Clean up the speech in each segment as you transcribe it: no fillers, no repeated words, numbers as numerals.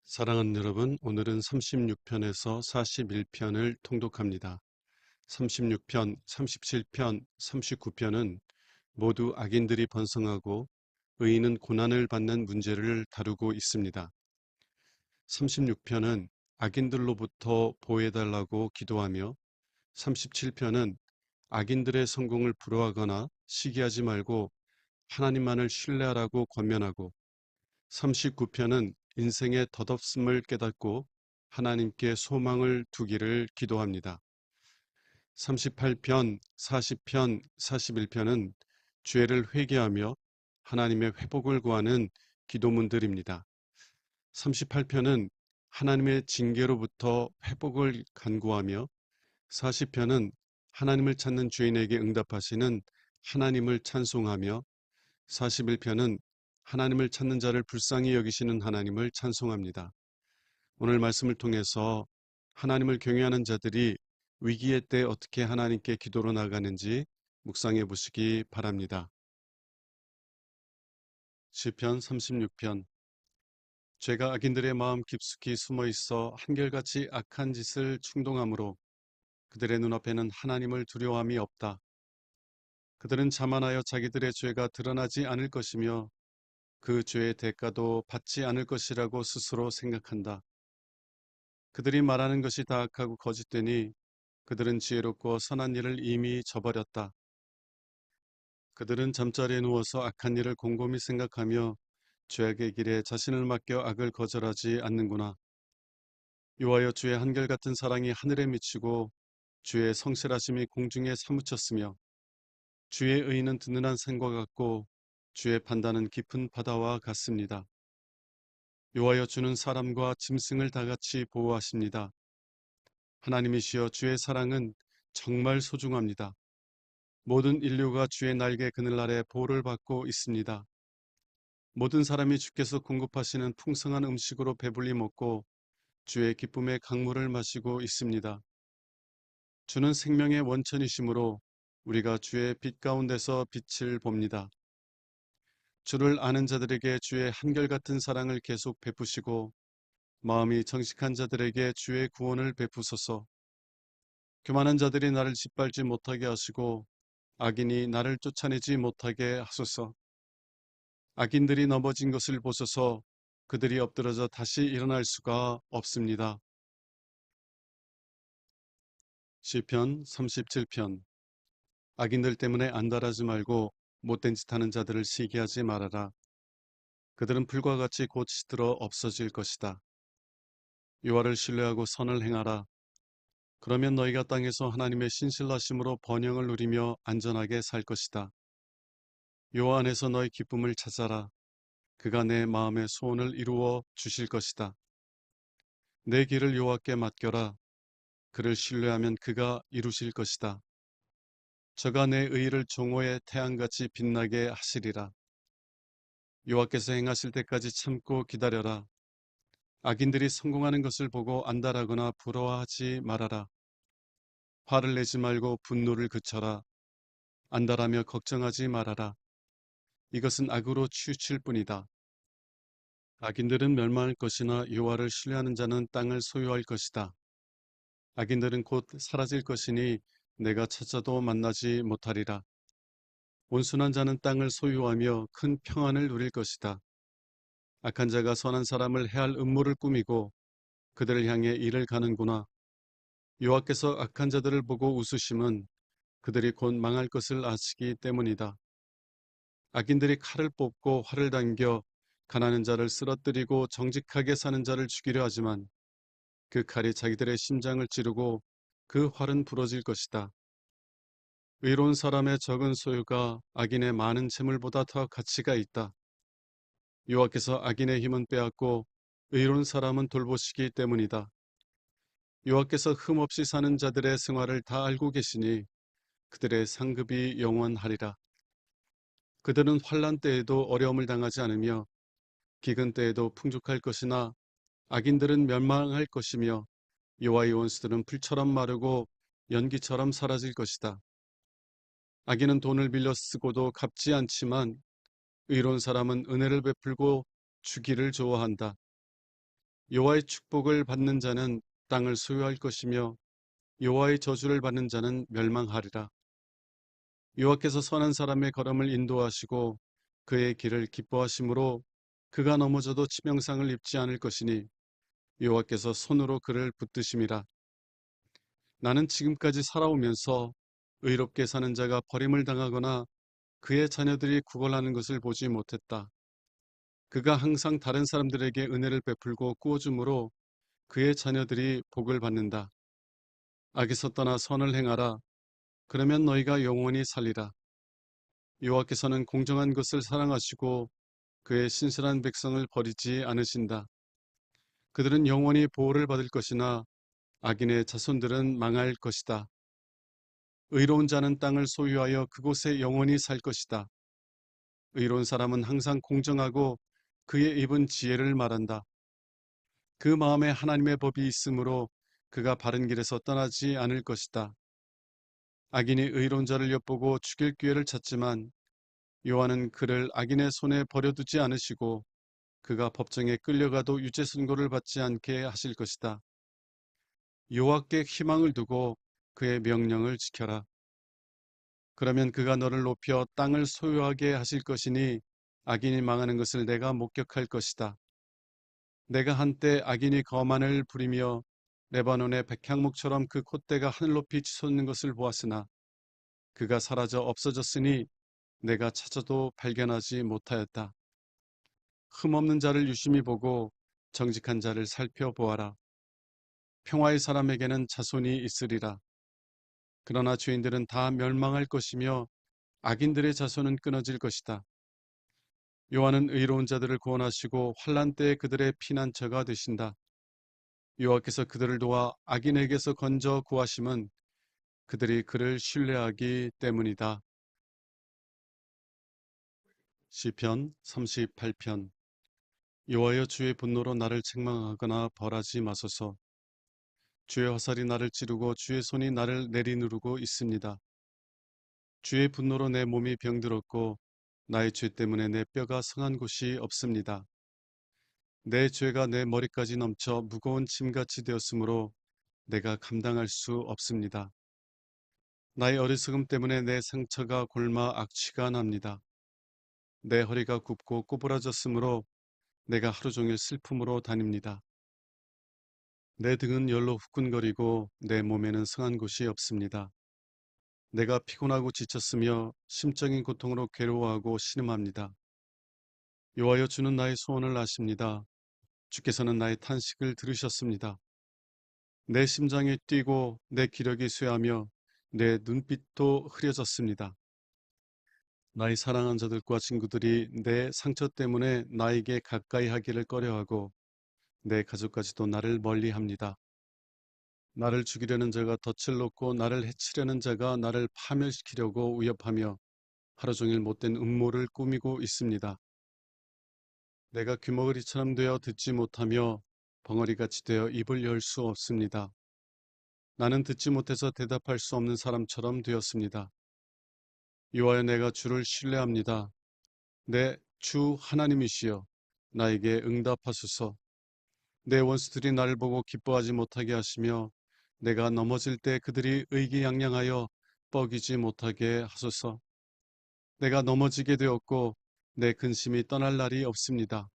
사랑하는 여러분, 오늘은 36편에서 41편을 통독합니다. 36편, 37편, 39편은 모두 악인들이 번성하고 의인은 고난을 받는 문제를 다루고 있습니다. 36편은 악인들로부터 보호해달라고 기도하며 37편은 악인들의 성공을 부러워하거나 시기하지 말고 하나님만을 신뢰하라고 권면하고 39편은 인생의 덧없음을 깨닫고 하나님께 소망을 두기를 기도합니다. 38편, 40편, 41편은 죄를 회개하며 하나님의 회복을 구하는 기도문들입니다. 38편은 하나님의 징계로부터 회복을 간구하며 40편은 하나님을 찾는 죄인에게 응답하시는 하나님을 찬송하며 41편은 하나님을 찾는 자를 불쌍히 여기시는 하나님을 찬송합니다. 오늘 말씀을 통해서 하나님을 경외하는 자들이 위기의 때 어떻게 하나님께 기도로 나가는지 묵상해 보시기 바랍니다. 시편 36편. 죄가 악인들의 마음 깊숙이 숨어 있어 한결같이 악한 짓을 충동하므로 그들의 눈앞에는 하나님을 두려워함이 없다. 그들은 자만하여 자기들의 죄가 드러나지 않을 것이며 그 죄의 대가도 받지 않을 것이라고 스스로 생각한다. 그들이 말하는 것이 다 악하고 거짓되니 그들은 지혜롭고 선한 일을 이미 저버렸다. 그들은 잠자리에 누워서 악한 일을 곰곰이 생각하며 죄악의 길에 자신을 맡겨 악을 거절하지 않는구나. 여호와여, 주의 한결같은 사랑이 하늘에 미치고 주의 성실하심이 공중에 사무쳤으며 주의 의는 든든한 산과 같고 주의 판단은 깊은 바다와 같습니다. 여호와여, 주는 사람과 짐승을 다같이 보호하십니다. 하나님이시여, 주의 사랑은 정말 소중합니다. 모든 인류가 주의 날개 그늘 아래 보호를 받고 있습니다. 모든 사람이 주께서 공급하시는 풍성한 음식으로 배불리 먹고 주의 기쁨의 강물을 마시고 있습니다. 주는 생명의 원천이시므로 우리가 주의 빛 가운데서 빛을 봅니다. 주를 아는 자들에게 주의 한결같은 사랑을 계속 베푸시고 마음이 정직한 자들에게 주의 구원을 베푸소서. 교만한 자들이 나를 짓밟지 못하게 하시고 악인이 나를 쫓아내지 못하게 하소서. 악인들이 넘어진 것을 보소서. 그들이 엎드러져 다시 일어날 수가 없습니다. 시편 37편. 악인들 때문에 안달하지 말고 못된 짓 하는 자들을 시기하지 말아라. 그들은 풀과 같이 곧 시들어 없어질 것이다. 여호와를 신뢰하고 선을 행하라. 그러면 너희가 땅에서 하나님의 신실하심으로 번영을 누리며 안전하게 살 것이다. 여호와 안에서 너희 기쁨을 찾아라. 그가 내 마음의 소원을 이루어 주실 것이다. 내 길을 여호와께 맡겨라. 그를 신뢰하면 그가 이루실 것이다. 저가 내 의를 종호의 태양같이 빛나게 하시리라. 여호와께서 행하실 때까지 참고 기다려라. 악인들이 성공하는 것을 보고 안달하거나 부러워하지 말아라. 화를 내지 말고 분노를 그쳐라. 안달하며 걱정하지 말아라. 이것은 악으로 치우칠 뿐이다. 악인들은 멸망할 것이나 여호와를 신뢰하는 자는 땅을 소유할 것이다. 악인들은 곧 사라질 것이니 내가 찾아도 만나지 못하리라. 온순한 자는 땅을 소유하며 큰 평안을 누릴 것이다. 악한 자가 선한 사람을 해할 음모를 꾸미고 그들을 향해 이를 가는구나. 여호와께서 악한 자들을 보고 웃으심은 그들이 곧 망할 것을 아시기 때문이다. 악인들이 칼을 뽑고 활을 당겨 가난한 자를 쓰러뜨리고 정직하게 사는 자를 죽이려 하지만 그 칼이 자기들의 심장을 찌르고 그 활은 부러질 것이다. 의로운 사람의 적은 소유가 악인의 많은 재물보다 더 가치가 있다. 여호와께서 악인의 힘은 빼앗고 의로운 사람은 돌보시기 때문이다. 여호와께서 흠없이 사는 자들의 생활을 다 알고 계시니 그들의 상급이 영원하리라. 그들은 환난 때에도 어려움을 당하지 않으며 기근 때에도 풍족할 것이나 악인들은 멸망할 것이며 여호와의 원수들은 풀처럼 마르고 연기처럼 사라질 것이다. 악인은 돈을 빌려 쓰고도 갚지 않지만 의로운 사람은 은혜를 베풀고 주기를 좋아한다. 여호와의 축복을 받는 자는 땅을 소유할 것이며 여호와의 저주를 받는 자는 멸망하리라. 여호와께서 선한 사람의 걸음을 인도하시고 그의 길을 기뻐하심으로 그가 넘어져도 치명상을 입지 않을 것이니 여호와께서 손으로 그를 붙드심이라. 나는 지금까지 살아오면서 의롭게 사는 자가 버림을 당하거나 그의 자녀들이 구걸하는 것을 보지 못했다. 그가 항상 다른 사람들에게 은혜를 베풀고 꾸어줌으로 그의 자녀들이 복을 받는다. 악에서 떠나 선을 행하라. 그러면 너희가 영원히 살리라. 여호와께서는 공정한 것을 사랑하시고 그의 신실한 백성을 버리지 않으신다. 그들은 영원히 보호를 받을 것이나 악인의 자손들은 망할 것이다. 의로운 자는 땅을 소유하여 그곳에 영원히 살 것이다. 의로운 사람은 항상 공정하고 그의 입은 지혜를 말한다. 그 마음에 하나님의 법이 있으므로 그가 바른 길에서 떠나지 않을 것이다. 악인이 의로운 자를 엿보고 죽일 기회를 찾지만 여호와는 그를 악인의 손에 버려두지 않으시고 그가 법정에 끌려가도 유죄 선고를 받지 않게 하실 것이다. 여호와께 희망을 두고 그의 명령을 지켜라. 그러면 그가 너를 높여 땅을 소유하게 하실 것이니 악인이 망하는 것을 내가 목격할 것이다. 내가 한때 악인이 거만을 부리며 레바논의 백향목처럼 그 콧대가 하늘 높이 치솟는 것을 보았으나 그가 사라져 없어졌으니 내가 찾아도 발견하지 못하였다. 흠없는 자를 유심히 보고 정직한 자를 살펴보아라. 평화의 사람에게는 자손이 있으리라. 그러나 죄인들은 다 멸망할 것이며 악인들의 자손은 끊어질 것이다. 여호와는 의로운 자들을 구원하시고 환난 때에 그들의 피난처가 되신다. 여호와께서 그들을 도와 악인에게서 건져 구하심은 그들이 그를 신뢰하기 때문이다. 시편 38편. 여호와여, 주의 분노로 나를 책망하거나 벌하지 마소서. 주의 화살이 나를 찌르고 주의 손이 나를 내리누르고 있습니다. 주의 분노로 내 몸이 병들었고 나의 죄 때문에 내 뼈가 성한 곳이 없습니다. 내 죄가 내 머리까지 넘쳐 무거운 짐같이 되었으므로 내가 감당할 수 없습니다. 나의 어리석음 때문에 내 상처가 골마 악취가 납니다. 내 허리가 굽고 꼬부라졌으므로 내가 하루 종일 슬픔으로 다닙니다. 내 등은 열로 후끈거리고 내 몸에는 성한 곳이 없습니다. 내가 피곤하고 지쳤으며 심적인 고통으로 괴로워하고 신음합니다. 여호와여, 주는 나의 소원을 아십니다. 주께서는 나의 탄식을 들으셨습니다. 내 심장이 뛰고 내 기력이 쇠하며 내 눈빛도 흐려졌습니다. 나의 사랑한 자들과 친구들이 내 상처 때문에 나에게 가까이 하기를 꺼려하고 내 가족까지도 나를 멀리합니다. 나를 죽이려는 자가 덫을 놓고 나를 해치려는 자가 나를 파멸시키려고 위협하며 하루 종일 못된 음모를 꾸미고 있습니다. 내가 귀머거리처럼 되어 듣지 못하며 벙어리같이 되어 입을 열 수 없습니다. 나는 듣지 못해서 대답할 수 없는 사람처럼 되었습니다. 여호와여, 내가 주를 신뢰합니다. 내 주 하나님이시여, 나에게 응답하소서. 내 원수들이 나를 보고 기뻐하지 못하게 하시며 내가 넘어질 때 그들이 의기양양하여 뻐기지 못하게 하소서. 내가 넘어지게 되었고 내 근심이 떠날 날이 없습니다.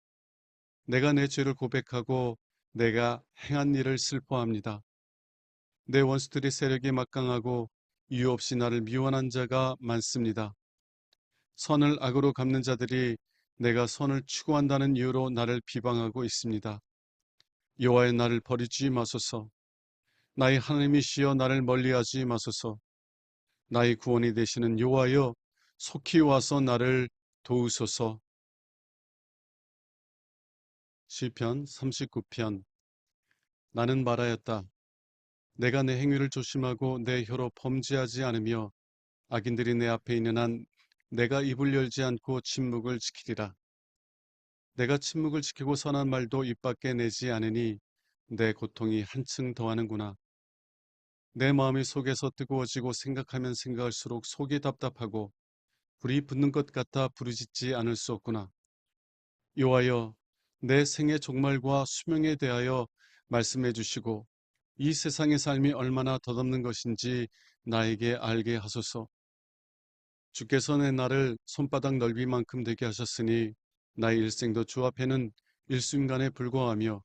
내가 내 죄를 고백하고 내가 행한 일을 슬퍼합니다. 내 원수들의 세력이 막강하고 이유 없이 나를 미워하는 자가 많습니다. 선을 악으로 갚는 자들이 내가 선을 추구한다는 이유로 나를 비방하고 있습니다. 여호와의 나를 버리지 마소서. 나의 하나님이시여, 나를 멀리하지 마소서. 나의 구원이 되시는 여호와여, 속히 와서 나를 도우소서. 시편 39편. 나는 말하였다. 내가 내 행위를 조심하고 내 혀로 범죄하지 않으며 악인들이 내 앞에 있는 한 내가 입을 열지 않고 침묵을 지키리라. 내가 침묵을 지키고 선한 말도 입 밖에 내지 않으니 내 고통이 한층 더하는구나. 내 마음이 속에서 뜨거워지고 생각하면 생각할수록 속이 답답하고 불이 붙는 것 같아 부르짖지 않을 수 없구나. 여호와여, 내 생의 종말과 수명에 대하여 말씀해 주시고 이 세상의 삶이 얼마나 덧없는 것인지 나에게 알게 하소서. 주께서 내 나를 손바닥 넓이만큼 되게 하셨으니 나의 일생도 주 앞에는 일순간에 불과하며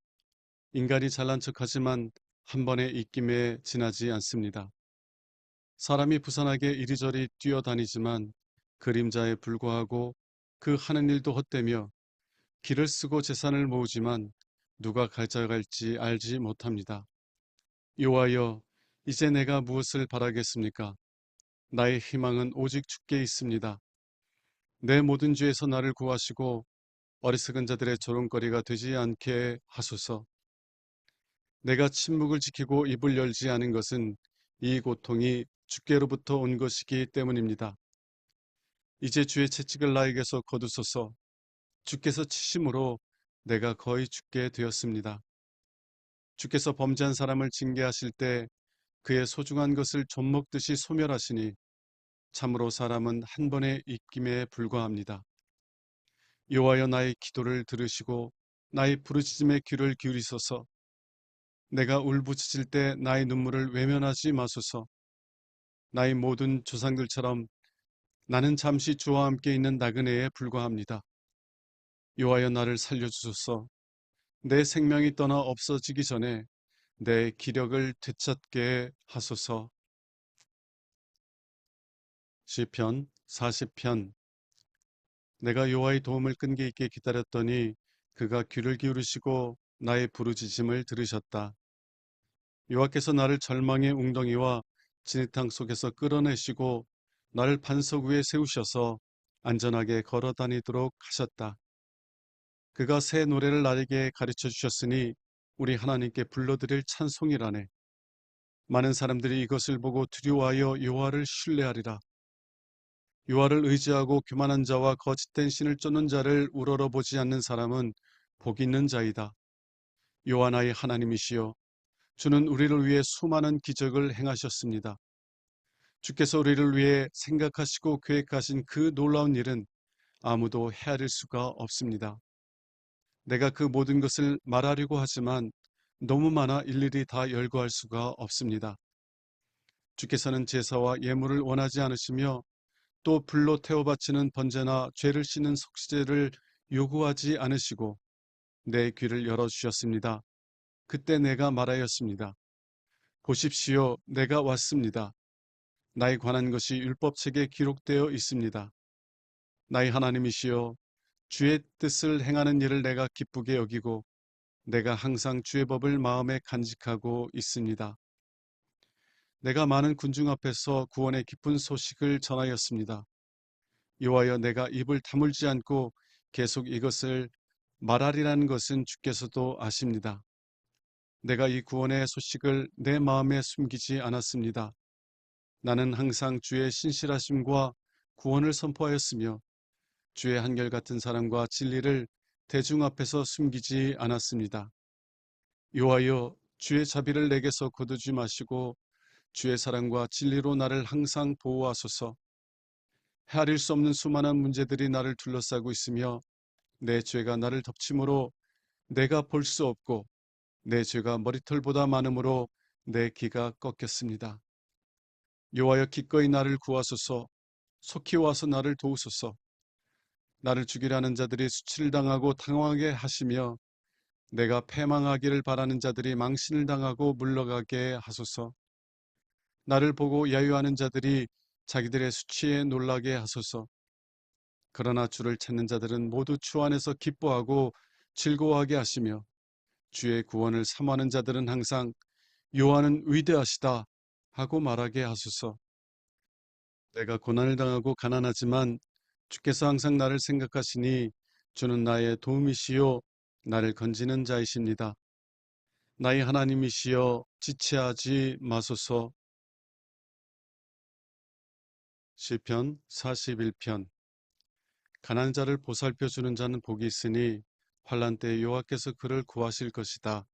인간이 잘난 척하지만 한 번의 입김에 지나지 않습니다. 사람이 부산하게 이리저리 뛰어다니지만 그림자에 불과하고 그 하는 일도 헛되며 길을 쓰고 재산을 모으지만 누가 가져갈지 알지 못합니다. 여호와여, 이제 내가 무엇을 바라겠습니까? 나의 희망은 오직 주께 있습니다. 내 모든 죄에서 나를 구하시고 어리석은 자들의 조롱거리가 되지 않게 하소서. 내가 침묵을 지키고 입을 열지 않은 것은 이 고통이 주께로부터 온 것이기 때문입니다. 이제 주의 채찍을 나에게서 거두소서. 주께서 치심으로 내가 거의 죽게 되었습니다. 주께서 범죄한 사람을 징계하실 때 그의 소중한 것을 좀 먹듯이 소멸하시니 참으로 사람은 한 번의 입김에 불과합니다. 여호와여, 나의 기도를 들으시고 나의 부르짖음에 귀를 기울이소서. 내가 울부짖을 때 나의 눈물을 외면하지 마소서. 나의 모든 조상들처럼 나는 잠시 주와 함께 있는 나그네에 불과합니다. 여호와여, 나를 살려주소서. 내 생명이 떠나 없어지기 전에 내 기력을 되찾게 하소서. 시편 40편. 내가 여호와의 도움을 끈기 있게 기다렸더니 그가 귀를 기울이시고 나의 부르짖음을 들으셨다. 여호와께서 나를 절망의 웅덩이와 진흙탕 속에서 끌어내시고 나를 반석 위에 세우셔서 안전하게 걸어 다니도록 하셨다. 그가 새 노래를 나에게 가르쳐 주셨으니 우리 하나님께 불러드릴 찬송이라네. 많은 사람들이 이것을 보고 두려워하여 여호와를 신뢰하리라. 여호와를 의지하고 교만한 자와 거짓된 신을 쫓는 자를 우러러보지 않는 사람은 복 있는 자이다. 여호와 나의 하나님이시여, 주는 우리를 위해 수많은 기적을 행하셨습니다. 주께서 우리를 위해 생각하시고 계획하신 그 놀라운 일은 아무도 헤아릴 수가 없습니다. 내가 그 모든 것을 말하려고 하지만 너무 많아 일일이 다 열거할 수가 없습니다. 주께서는 제사와 예물을 원하지 않으시며 또 불로 태워 바치는 번제나 죄를 씻는 속죄를 요구하지 않으시고 내 귀를 열어주셨습니다. 그때 내가 말하였습니다. 보십시오, 내가 왔습니다. 나에 관한 것이 율법책에 기록되어 있습니다. 나의 하나님이시여, 주의 뜻을 행하는 일을 내가 기쁘게 여기고 내가 항상 주의 법을 마음에 간직하고 있습니다. 내가 많은 군중 앞에서 구원의 기쁜 소식을 전하였습니다. 여호와여, 내가 입을 다물지 않고 계속 이것을 말하리라는 것은 주께서도 아십니다. 내가 이 구원의 소식을 내 마음에 숨기지 않았습니다. 나는 항상 주의 신실하심과 구원을 선포하였으며 주의 한결같은 사랑과 진리를 대중 앞에서 숨기지 않았습니다. 여호와여, 주의 자비를 내게서 거두지 마시고 주의 사랑과 진리로 나를 항상 보호하소서. 헤아릴 수 없는 수많은 문제들이 나를 둘러싸고 있으며 내 죄가 나를 덮침으로 내가 볼 수 없고 내 죄가 머리털보다 많음으로 내 귀가 꺾였습니다. 여호와여, 기꺼이 나를 구하소서. 속히 와서 나를 도우소서. 나를 죽이려는 자들이 수치를 당하고 당황하게 하시며 내가 패망하기를 바라는 자들이 망신을 당하고 물러가게 하소서. 나를 보고 야유하는 자들이 자기들의 수치에 놀라게 하소서. 그러나 주를 찾는 자들은 모두 주 안에서 기뻐하고 즐거워하게 하시며 주의 구원을 사모하는 자들은 항상 여호와는 위대하시다 하고 말하게 하소서. 내가 고난을 당하고 가난하지만 주께서 항상 나를 생각하시니 주는 나의 도움이시요 나를 건지는 자이십니다. 나의 하나님이시여, 지체하지 마소서. 시편 41편. 가난한 자를 보살펴 주는 자는 복이 있으니 환난 때 여호와께서 그를 구하실 것이다.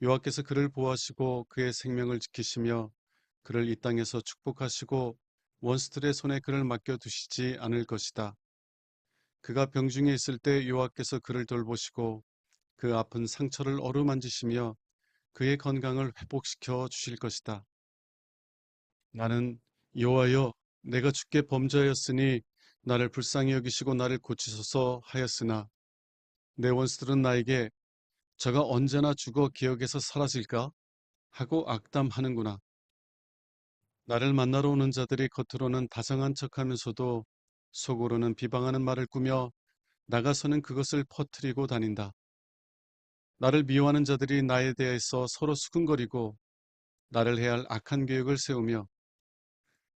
여호와께서 그를 보호하시고 그의 생명을 지키시며 그를 이 땅에서 축복하시고 원수들의 손에 그를 맡겨 두시지 않을 것이다. 그가 병중에 있을 때 여호와께서 그를 돌보시고 그 아픈 상처를 어루만지시며 그의 건강을 회복시켜 주실 것이다. 나는 여호와여 내가 주께 범죄하였으니 나를 불쌍히 여기시고 나를 고치소서 하였으나 내 원수들은 나에게 저가 언제나 죽어 기억에서 사라질까 하고 악담하는구나. 나를 만나러 오는 자들이 겉으로는 다정한 척하면서도 속으로는 비방하는 말을 꾸며 나가서는 그것을 퍼뜨리고 다닌다. 나를 미워하는 자들이 나에 대해서 서로 수군거리고 나를 해할 악한 계획을 세우며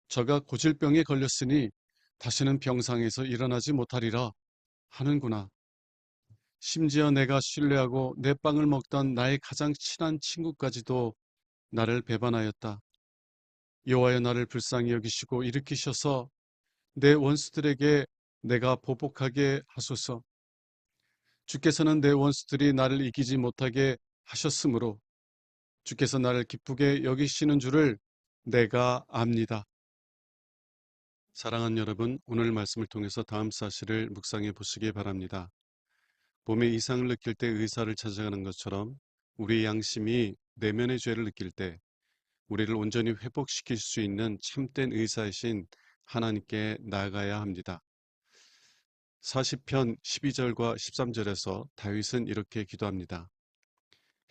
저가 고질병에 걸렸으니 다시는 병상에서 일어나지 못하리라 하는구나. 심지어 내가 신뢰하고 내 빵을 먹던 나의 가장 친한 친구까지도 나를 배반하였다. 여호와여 나를 불쌍히 여기시고 일으키셔서 내 원수들에게 내가 보복하게 하소서. 주께서는 내 원수들이 나를 이기지 못하게 하셨으므로 주께서 나를 기쁘게 여기시는 줄을 내가 압니다. 사랑하는 여러분, 오늘 말씀을 통해서 다음 사실을 묵상해 보시기 바랍니다. 몸에 이상을 느낄 때 의사를 찾아가는 것처럼 우리 양심이 내면의 죄를 느낄 때 우리를 온전히 회복시킬 수 있는 참된 의사이신 하나님께 나아가야 합니다. 40편 12절과 13절에서 다윗은 이렇게 기도합니다.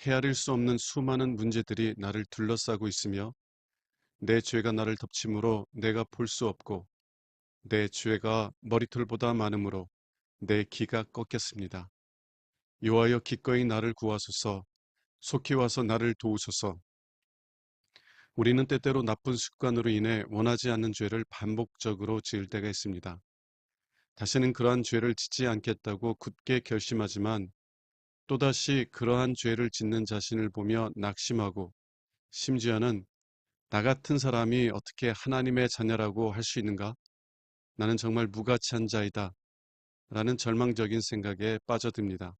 헤아릴 수 없는 수많은 문제들이 나를 둘러싸고 있으며 내 죄가 나를 덮침으로 내가 볼 수 없고 내 죄가 머리털보다 많으므로 내 기가 꺾였습니다. 여호와여 기꺼이 나를 구하소서. 속히 와서 나를 도우소서. 우리는 때때로 나쁜 습관으로 인해 원하지 않는 죄를 반복적으로 지을 때가 있습니다. 다시는 그러한 죄를 짓지 않겠다고 굳게 결심하지만 또다시 그러한 죄를 짓는 자신을 보며 낙심하고 심지어는 나 같은 사람이 어떻게 하나님의 자녀라고 할 수 있는가? 나는 정말 무가치한 자이다. 라는 절망적인 생각에 빠져듭니다.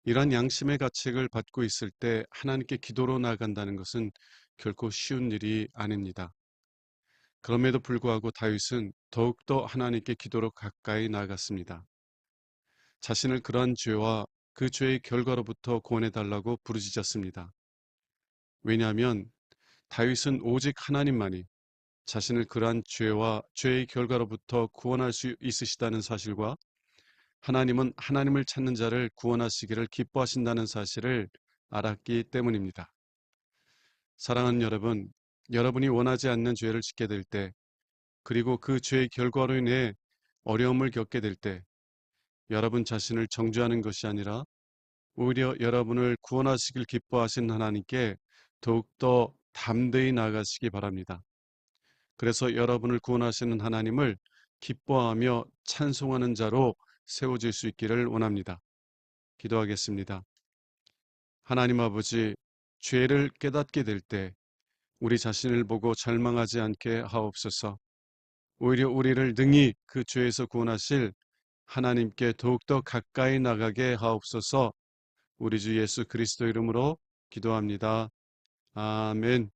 이러한 양심의 가책을 받고 있을 때 하나님께 기도로 나아간다는 것은 결코 쉬운 일이 아닙니다. 그럼에도 불구하고 다윗은 더욱더 하나님께 기도로 가까이 나아갔습니다. 자신을 그러한 죄와 그 죄의 결과로부터 구원해달라고 부르짖었습니다. 왜냐하면 다윗은 오직 하나님만이 자신을 그러한 죄와 죄의 결과로부터 구원할 수 있으시다는 사실과 하나님은 하나님을 찾는 자를 구원하시기를 기뻐하신다는 사실을 알았기 때문입니다. 사랑하는 여러분, 여러분이 원하지 않는 죄를 짓게 될 때, 그리고 그 죄의 결과로 인해 어려움을 겪게 될 때, 여러분 자신을 정죄하는 것이 아니라 오히려 여러분을 구원하시길 기뻐하신 하나님께 더욱더 담대히 나아가시기 바랍니다. 그래서 여러분을 구원하시는 하나님을 기뻐하며 찬송하는 자로 세워질 수 있기를 원합니다. 기도하겠습니다. 하나님 아버지, 죄를 깨닫게 될 때 우리 자신을 보고 절망하지 않게 하옵소서. 오히려 우리를 능히 그 죄에서 구원하실 하나님께 더욱더 가까이 나가게 하옵소서. 우리 주 예수 그리스도 이름으로 기도합니다. 아멘.